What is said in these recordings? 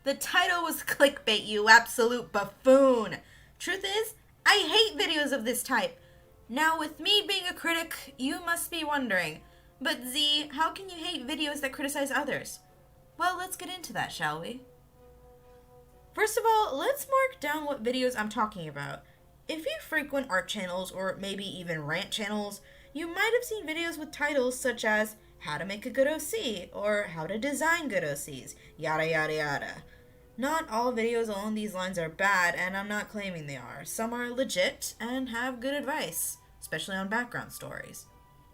The title was clickbait, you absolute buffoon. Truth is, I hate videos of this type. Now, with me being a critic, you must be wondering, but Z, how can you hate videos that criticize others? Well, let's get into that, shall we? First of all, let's mark down what videos I'm talking about. If you frequent art channels, or maybe even rant channels, you might have seen videos with titles such as How to Make a Good OC, or How to Design Good OCs, yada yada yada. Not all videos along these lines are bad, and I'm not claiming they are. Some are legit and have good advice, especially on background stories.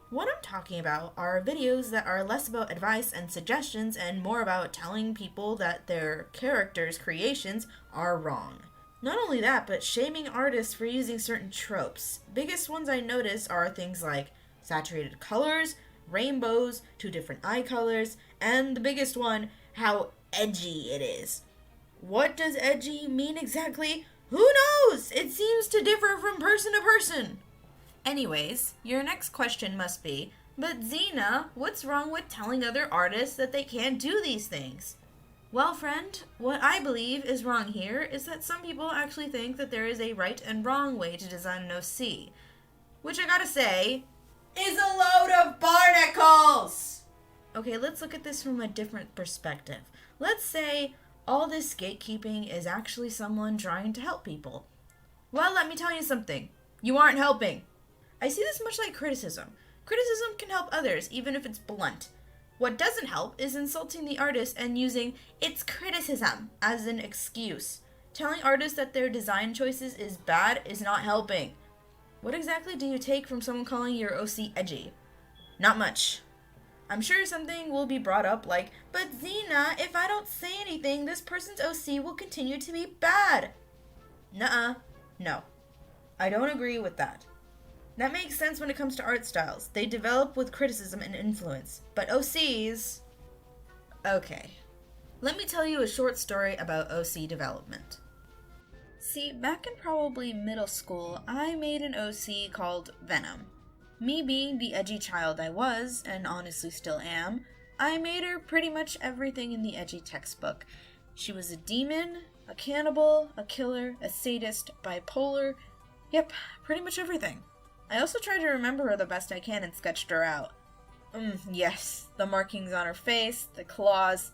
What I'm talking about are videos that are less about advice and suggestions and more about telling people that their characters' creations are wrong. Not only that, but shaming artists for using certain tropes. Biggest ones I notice are things like saturated colors, rainbows, 2 different eye colors, and the biggest one, how edgy it is. What does edgy mean exactly? Who knows? It seems to differ from person to person. Anyways, your next question must be, but Xena, what's wrong with telling other artists that they can't do these things? Well, friend, what I believe is wrong here is that some people actually think that there is a right and wrong way to design an OC, which I gotta say, is a load of barnacles! Okay, let's look at this from a different perspective. Let's say all this gatekeeping is actually someone trying to help people. Well, let me tell you something. You aren't helping. I see this much like criticism. Criticism can help others, even if it's blunt. What doesn't help is insulting the artist and using "it's criticism" as an excuse. Telling artists that their design choices is bad is not helping. What exactly do you take from someone calling your OC edgy? Not much. I'm sure something will be brought up like, but Xena, if I don't say anything, this person's OC will continue to be bad. Nuh-uh. No. I don't agree with that. That makes sense when it comes to art styles. They develop with criticism and influence. But OCs... Okay. Let me tell you a short story about OC development. See, back in probably middle school, I made an OC called Venom. Me being the edgy child I was, and honestly still am, I made her pretty much everything in the edgy textbook. She was a demon, a cannibal, a killer, a sadist, bipolar, yep, pretty much everything. I also tried to remember her the best I can and sketched her out. Yes, the markings on her face, the claws.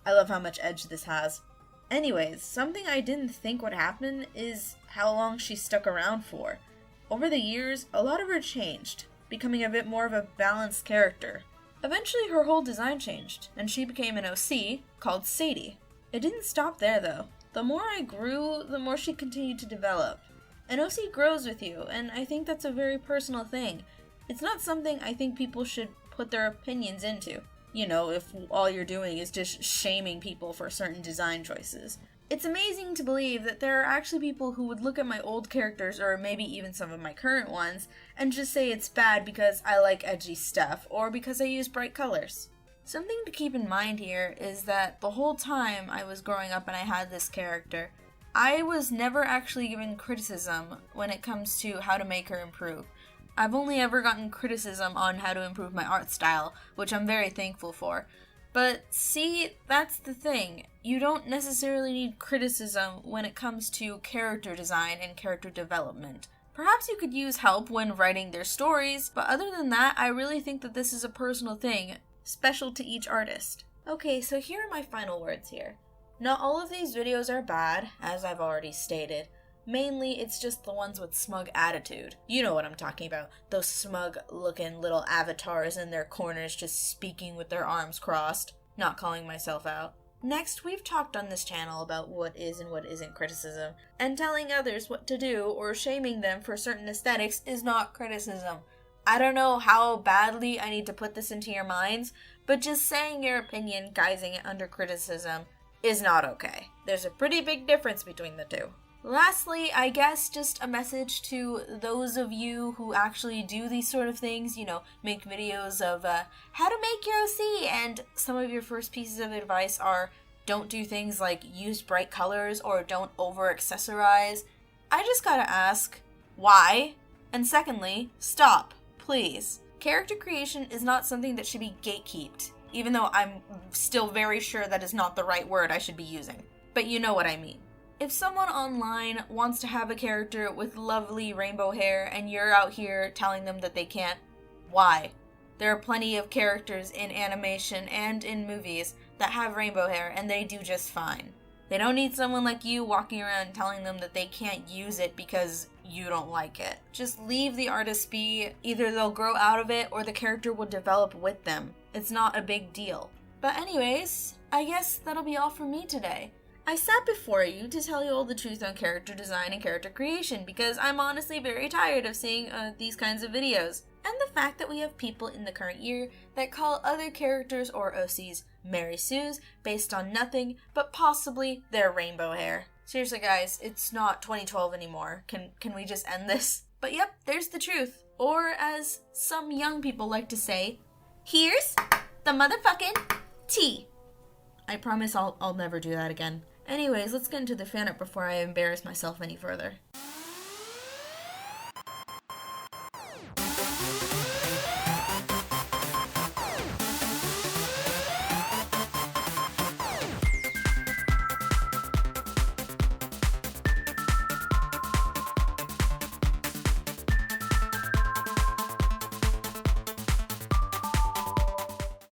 I love how much edge this has. Anyways, something I didn't think would happen is how long she stuck around for. Over the years, a lot of her changed, becoming a bit more of a balanced character. Eventually her whole design changed, and she became an OC called Sadie. It didn't stop there though. The more I grew, the more she continued to develop. An OC grows with you, and I think that's a very personal thing. It's not something I think people should put their opinions into. You know, if all you're doing is just shaming people for certain design choices. It's amazing to believe that there are actually people who would look at my old characters, or maybe even some of my current ones, and just say it's bad because I like edgy stuff, or because I use bright colors. Something to keep in mind here is that the whole time I was growing up and I had this character, I was never actually given criticism when it comes to how to make her improve. I've only ever gotten criticism on how to improve my art style, which I'm very thankful for. But see, that's the thing. You don't necessarily need criticism when it comes to character design and character development. Perhaps you could use help when writing their stories, but other than that, I really think that this is a personal thing, special to each artist. Okay, so here are my final words here. Not all of these videos are bad, as I've already stated. Mainly, it's just the ones with smug attitude. You know what I'm talking about. Those smug-looking little avatars in their corners just speaking with their arms crossed. Not calling myself out. Next, we've talked on this channel about what is and what isn't criticism, and telling others what to do or shaming them for certain aesthetics is not criticism. I don't know how badly I need to put this into your minds, but just saying your opinion, guising it under criticism, is not okay. There's a pretty big difference between the two. Lastly, I guess just a message to those of you who actually do these sort of things, you know, make videos of how to make your OC, and some of your first pieces of advice are don't do things like use bright colors or don't over-accessorize. I just gotta ask, why? And secondly, stop, please. Character creation is not something that should be gatekeeped, even though I'm still very sure that is not the right word I should be using. but you know what I mean. If someone online wants to have a character with lovely rainbow hair and you're out here telling them that they can't, why? There are plenty of characters in animation and in movies that have rainbow hair and they do just fine. They don't need someone like you walking around telling them that they can't use it because you don't like it. Just leave the artist be. Either they'll grow out of it or the character will develop with them. It's not a big deal. But anyways, I guess that'll be all from me today. I sat before you to tell you all the truth on character design and character creation because I'm honestly very tired of seeing these kinds of videos. And the fact that we have people in the current year that call other characters or OCs Mary Sues based on nothing but possibly their rainbow hair. Seriously guys, it's not 2012 anymore. Can we just end this? But yep, there's the truth. Or as some young people like to say, here's the motherfucking tea. I promise I'll never do that again. Anyways, let's get into the fan art before I embarrass myself any further.